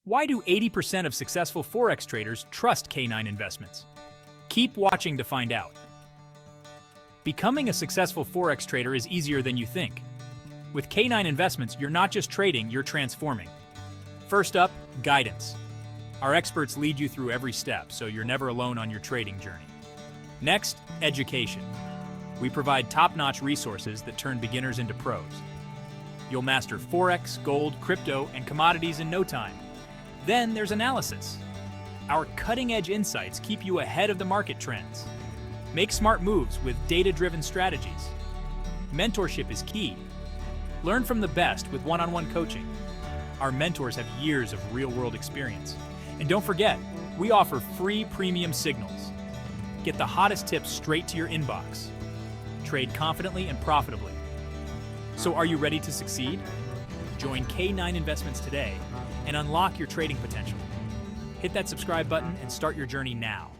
Why do 80% of successful Forex traders trust K9 investments? Keep watching to find out. Becoming a successful Forex trader is easier than you think. With K9 investments, you're not just trading, you're transforming. First up, guidance. Our experts lead you through every step, so you're never alone on your trading journey. Next, education. We provide top-notch resources that turn beginners into pros. You'll master Forex, gold, crypto, and commodities in no time. Then there's analysis. Our cutting-edge insights keep you ahead of the market trends. Make smart moves with data-driven strategies. Mentorship is key. Learn from the best with one-on-one coaching. Our mentors have years of real-world experience. And don't forget, we offer free premium signals. Get the hottest tips straight to your inbox. Trade confidently and profitably. So are you ready to succeed? Join K9 Investments today and unlock your trading potential. Hit that subscribe button and start your journey now.